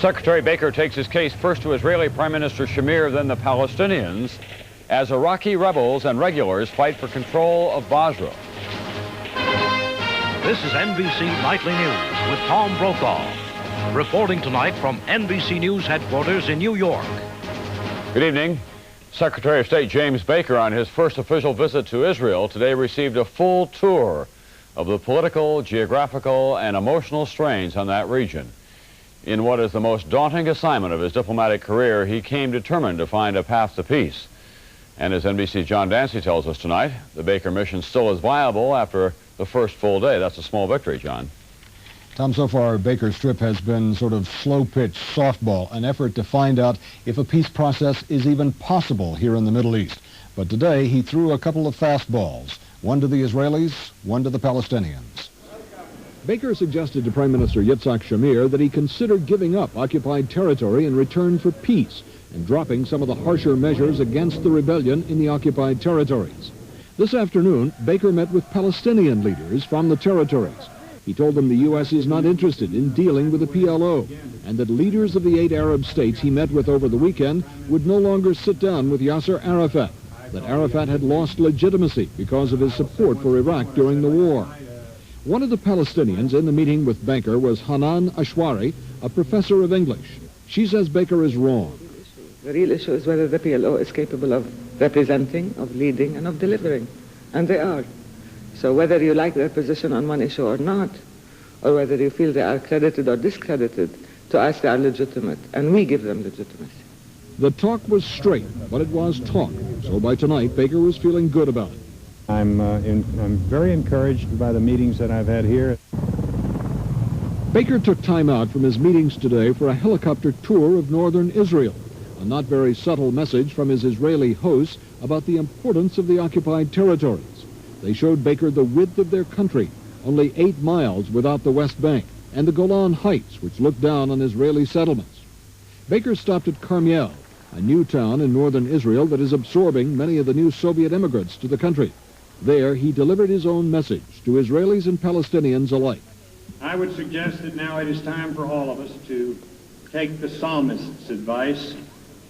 Secretary Baker takes his case first to Israeli Prime Minister Shamir, then the Palestinians, as Iraqi rebels and regulars fight for control of Basra. This is NBC Nightly News with Tom Brokaw, reporting tonight from NBC News headquarters in New York. Good evening. Secretary of State James Baker, on his first official visit to Israel, today received a full tour of the political, geographical, and emotional strains on that region. In what is the most daunting assignment of his diplomatic career, he came determined to find a path to peace. And as NBC's John Dancy tells us tonight, the Baker mission still is viable after the first full day. That's a small victory, John. Tom, so far Baker's trip has been sort of slow-pitch softball, an effort to find out if a peace process is even possible here in the Middle East. But today he threw a couple of fastballs, one to the Israelis, one to the Palestinians. Baker suggested to Prime Minister Yitzhak Shamir that he consider giving up occupied territory in return for peace and dropping some of the harsher measures against the rebellion in the occupied territories. This afternoon, Baker met with Palestinian leaders from the territories. He told them the U.S. is not interested in dealing with the PLO and that leaders of the 8 Arab states he met with over the weekend would no longer sit down with Yasser Arafat, that Arafat had lost legitimacy because of his support for Iraq during the war. One of the Palestinians in the meeting with Baker was Hanan Ashwari, a professor of English. She says Baker is wrong. The real issue is whether the PLO is capable of representing, of leading, and of delivering. And they are. So whether you like their position on one issue or not, or whether you feel they are credited or discredited, to us they are legitimate, and we give them legitimacy. The talk was straight, but it was talk. So by tonight, Baker was feeling good about it. I'm very encouraged by the meetings that I've had here. Baker took time out from his meetings today for a helicopter tour of northern Israel, a not very subtle message from his Israeli hosts about the importance of the occupied territories. They showed Baker the width of their country, only 8 miles without the West Bank, and the Golan Heights, which look down on Israeli settlements. Baker stopped at Carmiel, a new town in northern Israel that is absorbing many of the new Soviet immigrants to the country. There, he delivered his own message to Israelis and Palestinians alike. I would suggest that now it is time for all of us to take the psalmist's advice,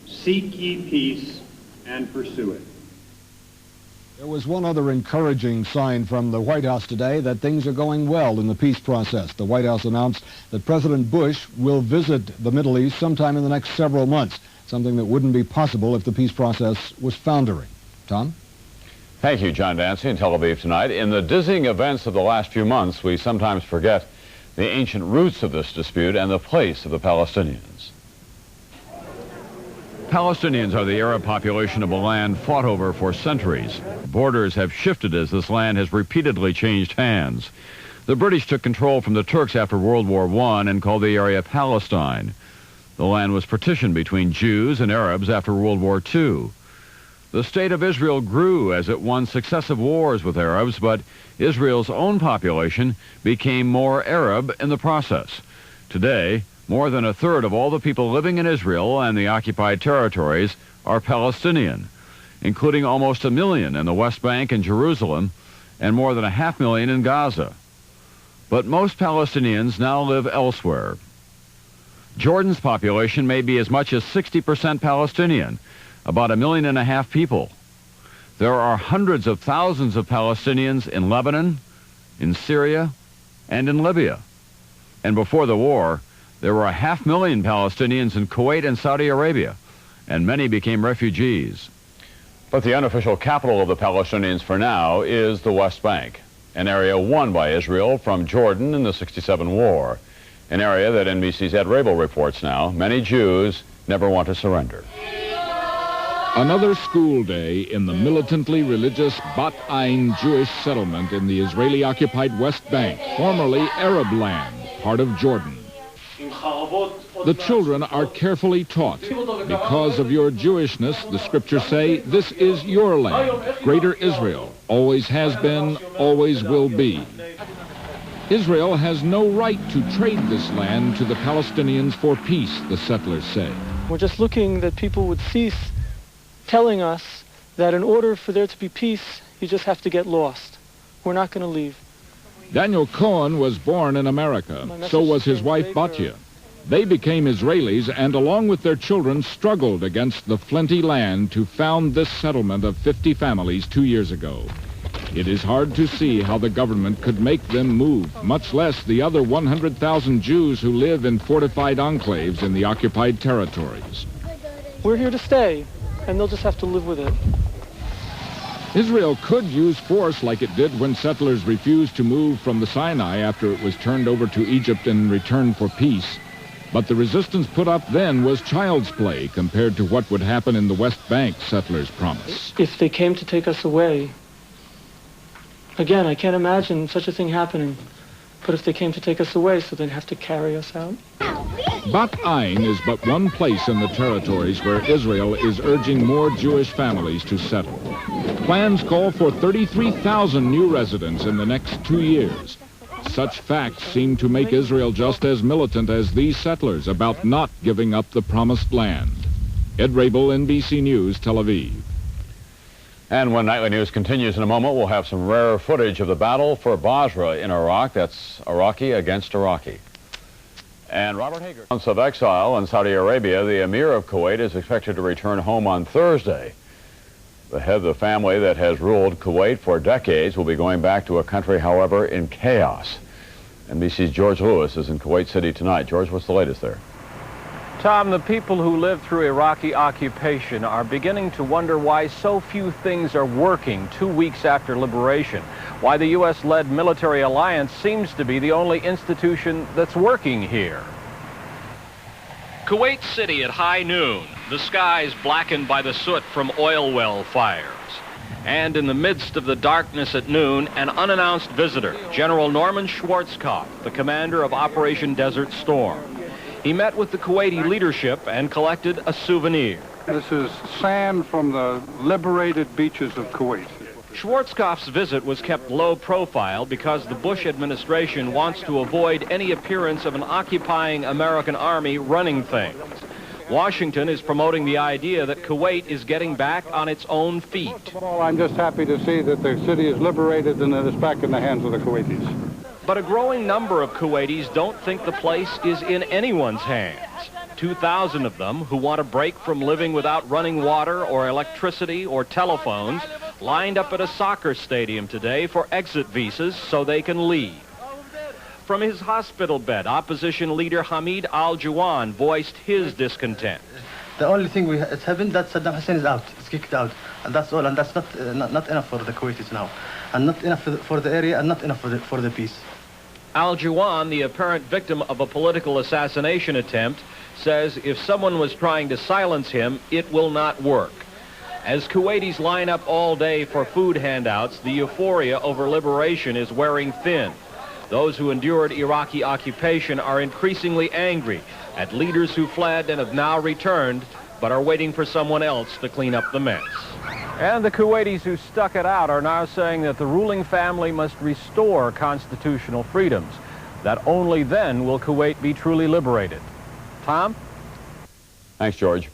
seek ye peace and pursue it. There was one other encouraging sign from the White House today that things are going well in the peace process. The White House announced that President Bush will visit the Middle East sometime in the next several months, something that wouldn't be possible if the peace process was foundering. Tom? Thank you, John Dancy in Tel Aviv tonight. In the dizzying events of the last few months, we sometimes forget the ancient roots of this dispute and the place of the Palestinians. Palestinians are the Arab population of a land fought over for centuries. Borders have shifted as this land has repeatedly changed hands. The British took control from the Turks after World War I and called the area Palestine. The land was partitioned between Jews and Arabs after World War II. The state of Israel grew as it won successive wars with Arabs, but Israel's own population became more Arab in the process. Today, more than a third of all the people living in Israel and the occupied territories are Palestinian, including almost 1 million in the West Bank and Jerusalem, and more than 500,000 in Gaza. But most Palestinians now live elsewhere. Jordan's population may be as much as 60% Palestinian, about 1.5 million people. There are hundreds of thousands of Palestinians in Lebanon, in Syria, and in Libya. And before the war, there were 500,000 Palestinians in Kuwait and Saudi Arabia, and many became refugees. But the unofficial capital of the Palestinians for now is the West Bank, an area won by Israel from Jordan in the '67 war, an area that NBC's Ed Rabel reports now many Jews never want to surrender. Another school day in the militantly religious Bat Ain Jewish settlement in the Israeli-occupied West Bank, formerly Arab land, part of Jordan. The children are carefully taught. Because of your Jewishness, the scriptures say, this is your land, Greater Israel, always has been, always will be. Israel has no right to trade this land to the Palestinians for peace, the settlers say. We're just looking that people would cease telling us that in order for there to be peace, you just have to get lost. We're not going to leave. Daniel Cohen was born in America. So was his wife, Batya. They became Israelis and, along with their children, struggled against the flinty land to found this settlement of 50 families 2 years ago. It is hard to see how the government could make them move, much less the other 100,000 Jews who live in fortified enclaves in the occupied territories. We're here to stay, and they'll just have to live with it. Israel could use force like it did when settlers refused to move from the Sinai after it was turned over to Egypt in return for peace. But the resistance put up then was child's play compared to what would happen in the West Bank, settlers promise. If they came to take us away, again, I can't imagine such a thing happening. But if they came to take us away, so they'd have to carry us out. Bat Ain is but one place in the territories where Israel is urging more Jewish families to settle. Plans call for 33,000 new residents in the next 2 years. Such facts seem to make Israel just as militant as these settlers about not giving up the promised land. Ed Rabel, NBC News, Tel Aviv. And when Nightly News continues in a moment, we'll have some rare footage of the battle for Basra in Iraq. That's Iraqi against Iraqi. And Robert Hager. Months of exile in Saudi Arabia, the Emir of Kuwait is expected to return home on Thursday. The head of the family that has ruled Kuwait for decades will be going back to a country, however, in chaos. NBC's George Lewis is in Kuwait City tonight. George, what's the latest there? Tom, the people who lived through Iraqi occupation are beginning to wonder why so few things are working 2 weeks after liberation, why the U.S.-led military alliance seems to be the only institution that's working here. Kuwait City at high noon, the skies blackened by the soot from oil well fires. And in the midst of the darkness at noon, an unannounced visitor, General Norman Schwarzkopf, the commander of Operation Desert Storm. He met with the Kuwaiti leadership and collected a souvenir. This is sand from the liberated beaches of Kuwait. Schwarzkopf's visit was kept low profile because the Bush administration wants to avoid any appearance of an occupying American army running things. Washington is promoting the idea that Kuwait is getting back on its own feet. First of all, I'm just happy to see that the city is liberated and that it's back in the hands of the Kuwaitis. But a growing number of Kuwaitis don't think the place is in anyone's hands. 2,000 of them, who want a break from living without running water or electricity or telephones, lined up at a soccer stadium today for exit visas so they can leave. From his hospital bed, opposition leader Hamid al-Juwan voiced his discontent. The only thing it's happened that Saddam Hussein is out, it's kicked out, and that's all, and that's not enough for the Kuwaitis now, and not enough for the area, and not enough for the peace. Al-Juwan, the apparent victim of a political assassination attempt, says if someone was trying to silence him, it will not work. As Kuwaitis line up all day for food handouts, the euphoria over liberation is wearing thin. Those who endured Iraqi occupation are increasingly angry at leaders who fled and have now returned, but are waiting for someone else to clean up the mess. And the Kuwaitis who stuck it out are now saying that the ruling family must restore constitutional freedoms, that only then will Kuwait be truly liberated. Tom? Thanks, George.